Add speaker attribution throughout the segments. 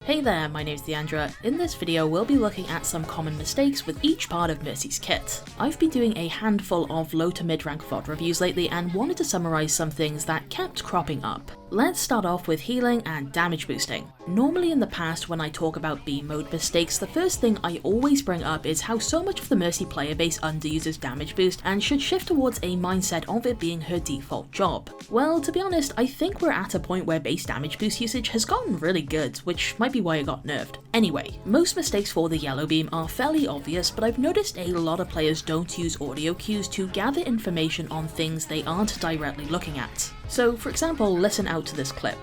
Speaker 1: Hey there, my name's Niandra. In this video we'll be looking at some common mistakes with each part of Mercy's kit. I've been doing a handful of low to mid rank VOD reviews lately and wanted to summarise some things that kept cropping up. Let's start off with healing and damage boosting. Normally in the past when I talk about B mode mistakes, the first thing I always bring up is how so much of the Mercy player base underuses damage boost and should shift towards a mindset of it being her default job. Well, to be honest, I think we're at a point where base damage boost usage has gotten really good, which might be why it got nerfed. Anyway, most mistakes for the yellow beam are fairly obvious, but I've noticed a lot of players don't use audio cues to gather information on things they aren't directly looking at. So, for example, listen out to this clip.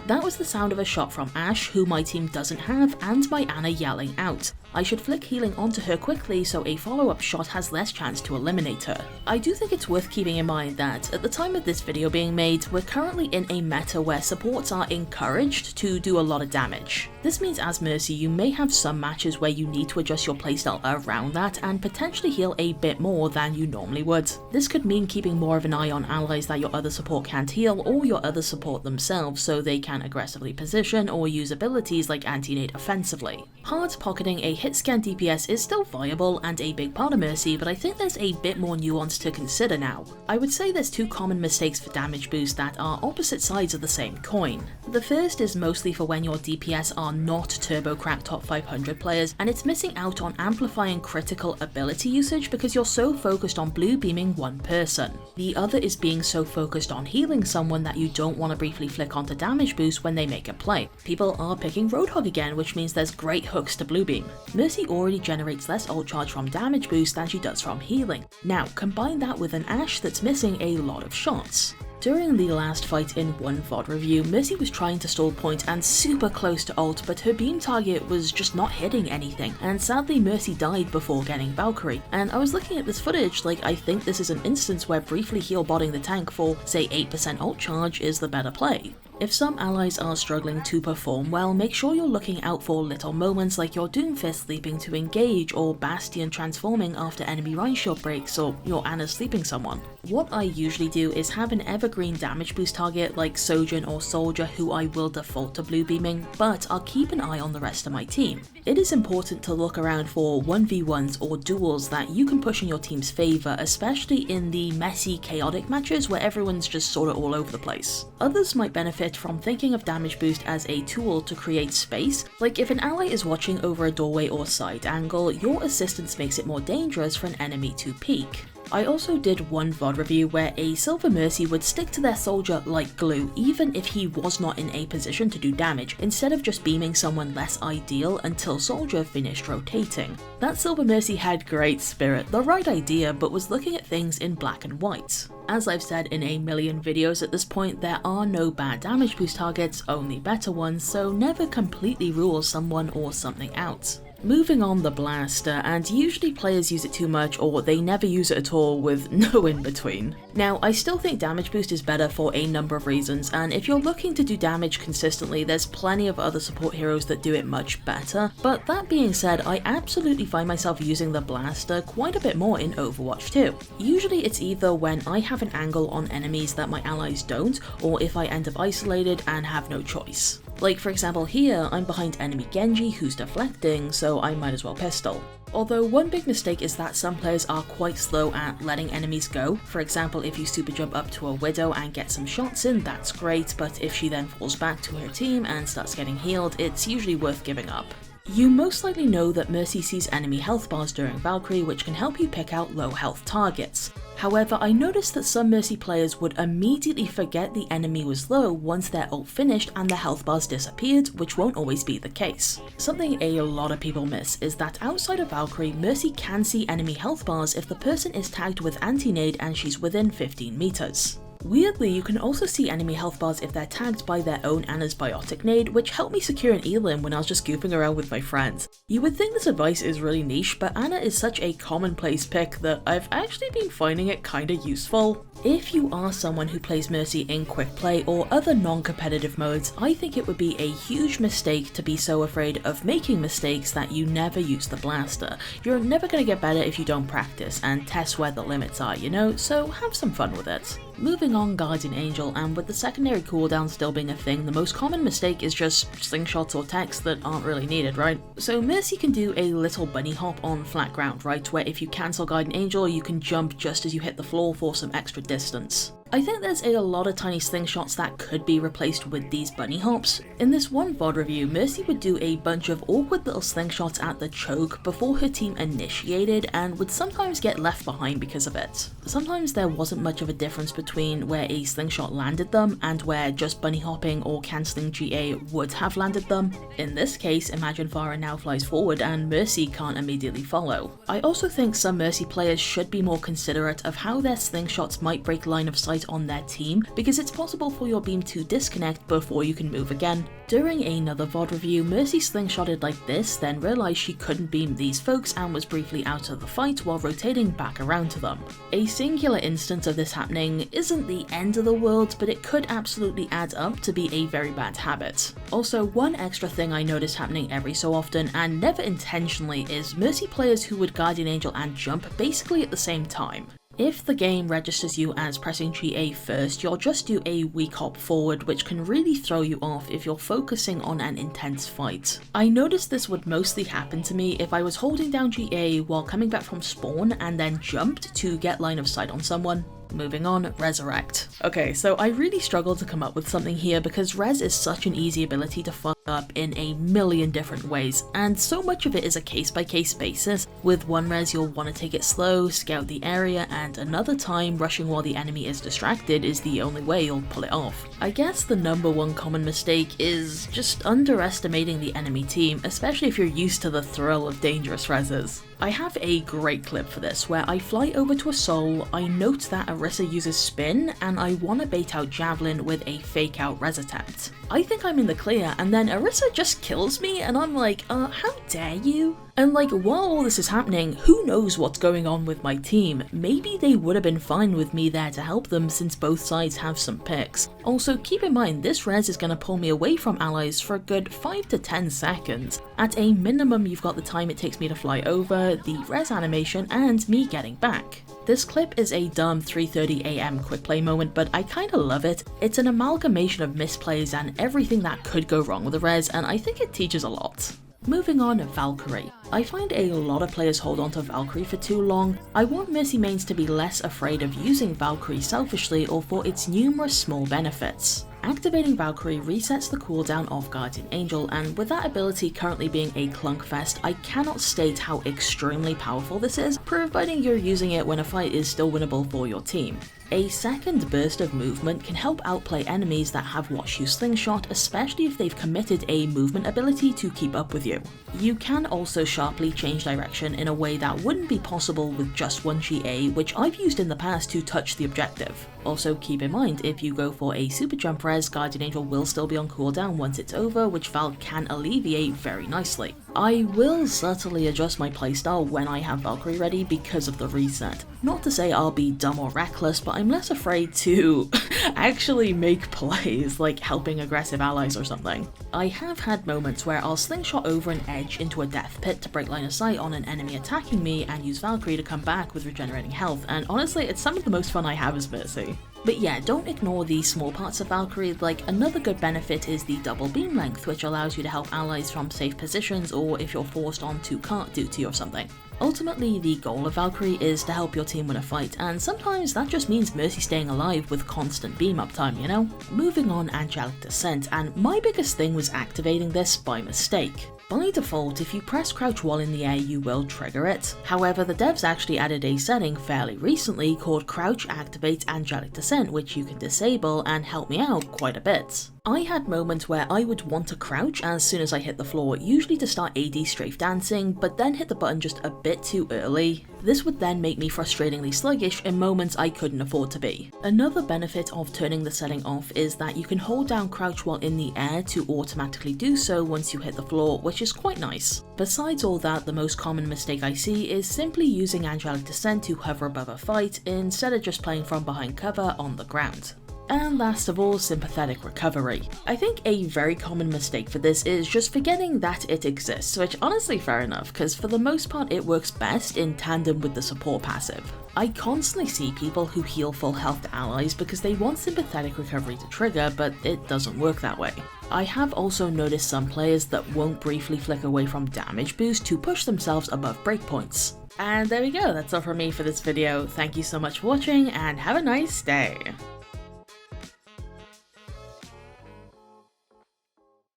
Speaker 1: That was the sound of a shot from Ashe, who my team doesn't have, and by Ana yelling out. I should flick healing onto her quickly so a follow-up shot has less chance to eliminate her. I do think it's worth keeping in mind that, at the time of this video being made, we're currently in a meta where supports are encouraged to do a lot of damage. This means as Mercy you may have some matches where you need to adjust your playstyle around that and potentially heal a bit more than you normally would. This could mean keeping more of an eye on allies that your other support can't heal or your other support themselves so they can aggressively position or use abilities like anti-nade offensively. Hard pocketing a hit scan DPS is still viable and a big part of Mercy, but I think there's a bit more nuance to consider now. I would say there's two common mistakes for damage boost that are opposite sides of the same coin. The first is mostly for when your DPS are not turbo crack top 500 players and it's missing out on amplifying critical ability usage because you're so focused on blue beaming one person. The other is being so focused on healing someone that you don't want to briefly flick onto damage boost when they make a play. People are picking Roadhog again, which means there's great hooks to blue beam. Mercy already generates less ult charge from damage boost than she does from healing. Now combine that with an Ashe that's missing a lot of shots. During the last fight in one VOD review, Mercy was trying to stall point and super close to ult, but her beam target was just not hitting anything, and sadly Mercy died before getting Valkyrie. And I was looking at this footage like I think this is an instance where briefly heal botting the tank for say 8% ult charge is the better play. If some allies are struggling to perform well, make sure you're looking out for little moments like your Doomfist leaping to engage or Bastion transforming after enemy Rhine shield breaks or your Ana sleeping someone. What I usually do is have an evergreen damage boost target like Sojourn or Soldier who I will default to blue beaming, but I'll keep an eye on the rest of my team. It is important to look around for 1v1s or duels that you can push in your team's favour, especially in the messy, chaotic matches where everyone's just sort of all over the place. Others might benefit from thinking of damage boost as a tool to create space, like if an ally is watching over a doorway or side angle, your assistance makes it more dangerous for an enemy to peek. I also did one VOD review where a Silver Mercy would stick to their soldier like glue even if he was not in a position to do damage, instead of just beaming someone less ideal until soldier finished rotating. That Silver Mercy had great spirit, the right idea, but was looking at things in black and white. As I've said in a million videos at this point, there are no bad damage boost targets, only better ones, so never completely rule someone or something out. Moving on, the Blaster, and usually players use it too much or they never use it at all with no in between. Now, I still think damage boost is better for a number of reasons, and if you're looking to do damage consistently, there's plenty of other support heroes that do it much better, but that being said, I absolutely find myself using the Blaster quite a bit more in Overwatch too. Usually it's either when I have an angle on enemies that my allies don't, or if I end up isolated and have no choice. Like for example here, I'm behind enemy Genji who's deflecting, so I might as well pistol. Although one big mistake is that some players are quite slow at letting enemies go. For example, if you super jump up to a Widow and get some shots in, that's great, but if she then falls back to her team and starts getting healed, it's usually worth giving up. You most likely know that Mercy sees enemy health bars during Valkyrie, which can help you pick out low health targets. However, I noticed that some Mercy players would immediately forget the enemy was low once their ult finished and the health bars disappeared, which won't always be the case. Something a lot of people miss is that outside of Valkyrie, Mercy can see enemy health bars if the person is tagged with anti-nade and she's within 15 meters. Weirdly, you can also see enemy health bars if they're tagged by their own Ana's biotic nade, which helped me secure an elim when I was just goofing around with my friends. You would think this advice is really niche, but Ana is such a commonplace pick that I've actually been finding it kinda useful. If you are someone who plays Mercy in quick play or other non-competitive modes, I think it would be a huge mistake to be so afraid of making mistakes that you never use the Blaster. You're never gonna get better if you don't practice and test where the limits are, you know, so have some fun with it. Moving on Guardian Angel, and with the secondary cooldown still being a thing, the most common mistake is just slingshots or techs that aren't really needed, right? So Mercy can do a little bunny hop on flat ground, right, where if you cancel Guardian Angel you can jump just as you hit the floor for some extra distance. I think there's a lot of tiny slingshots that could be replaced with these bunny hops. In this one VOD review, Mercy would do a bunch of awkward little slingshots at the choke before her team initiated and would sometimes get left behind because of it. Sometimes there wasn't much of a difference between where a slingshot landed them and where just bunny hopping or cancelling GA would have landed them. In this case, imagine Pharah now flies forward and Mercy can't immediately follow. I also think some Mercy players should be more considerate of how their slingshots might break line of sight on their team, because it's possible for your beam to disconnect before you can move again. During another VOD review, Mercy slingshotted like this, then realised she couldn't beam these folks and was briefly out of the fight while rotating back around to them. A singular instance of this happening isn't the end of the world, but it could absolutely add up to be a very bad habit. Also, one extra thing I notice happening every so often, and never intentionally, is Mercy players who would Guardian Angel and jump basically at the same time. If the game registers you as pressing GA first, you'll just do a weak hop forward, which can really throw you off if you're focusing on an intense fight. I noticed this would mostly happen to me if I was holding down GA while coming back from spawn and then jumped to get line of sight on someone. Moving on, Resurrect. Okay, so I really struggled to come up with something here because Res is such an easy ability to fuck up in a million different ways, and so much of it is a case-by-case basis. With one Res you'll want to take it slow, scout the area, and another time rushing while the enemy is distracted is the only way you'll pull it off. I guess the number one common mistake is just underestimating the enemy team, especially if you're used to the thrill of dangerous Reses. I have a great clip for this where I fly over to a soul, I note that Orisa uses spin, and I want to bait out Javelin with a fake out res attempt. I think I'm in the clear, and then Orisa just kills me and I'm like, how dare you? And like, while all this is happening, who knows what's going on with my team? Maybe they would have been fine with me there to help them since both sides have some picks. Also, keep in mind this res is going to pull me away from allies for a good 5 to 10 seconds. At a minimum, you've got the time it takes me to fly over, the res animation, and me getting back. This clip is a dumb 3:30 AM quick play moment, but I kinda love it. It's an amalgamation of misplays and everything that could go wrong with the res, and I think it teaches a lot. Moving on, Valkyrie. I find a lot of players hold on to Valkyrie for too long. I want Mercy mains to be less afraid of using Valkyrie selfishly or for its numerous small benefits. Activating Valkyrie resets the cooldown of Guardian Angel, and with that ability currently being a clunkfest, I cannot state how extremely powerful this is, providing you're using it when a fight is still winnable for your team. A second burst of movement can help outplay enemies that have watched you slingshot, especially if they've committed a movement ability to keep up with you. You can also sharply change direction in a way that wouldn't be possible with just one GA, which I've used in the past to touch the objective. Also keep in mind, if you go for a super jump res, Guardian Angel will still be on cooldown once it's over, which Val can alleviate very nicely. I will subtly adjust my playstyle when I have Valkyrie ready because of the reset. Not to say I'll be dumb or reckless, but I'm less afraid to actually make plays, like helping aggressive allies or something. I have had moments where I'll slingshot over an edge into a death pit to break line of sight on an enemy attacking me and use Valkyrie to come back with regenerating health, and honestly it's some of the most fun I have as Mercy. But yeah, don't ignore the small parts of Valkyrie. Like, another good benefit is the double beam length, which allows you to help allies from safe positions or if you're forced onto cart duty or something. Ultimately, the goal of Valkyrie is to help your team win a fight, and sometimes that just means Mercy staying alive with constant beam uptime, you know? Moving on, Angelic Descent, and my biggest thing was activating this by mistake. By default, if you press crouch while in the air, you will trigger it. However, the devs actually added a setting fairly recently called Crouch Activate Angelic Descent, which you can disable and help me out quite a bit. I had moments where I would want to crouch as soon as I hit the floor, usually to start AD strafe dancing, but then hit the button just a bit too early. This would then make me frustratingly sluggish in moments I couldn't afford to be. Another benefit of turning the setting off is that you can hold down crouch while in the air to automatically do so once you hit the floor, which is quite nice. Besides all that, the most common mistake I see is simply using Angelic Descent to hover above a fight instead of just playing from behind cover on the ground. And last of all, Sympathetic Recovery. I think a very common mistake for this is just forgetting that it exists, which honestly fair enough, because for the most part it works best in tandem with the support passive. I constantly see people who heal full health allies because they want Sympathetic Recovery to trigger, but it doesn't work that way. I have also noticed some players that won't briefly flick away from damage boost to push themselves above breakpoints. And there we go, that's all from me for this video. Thank you so much for watching and have a nice day.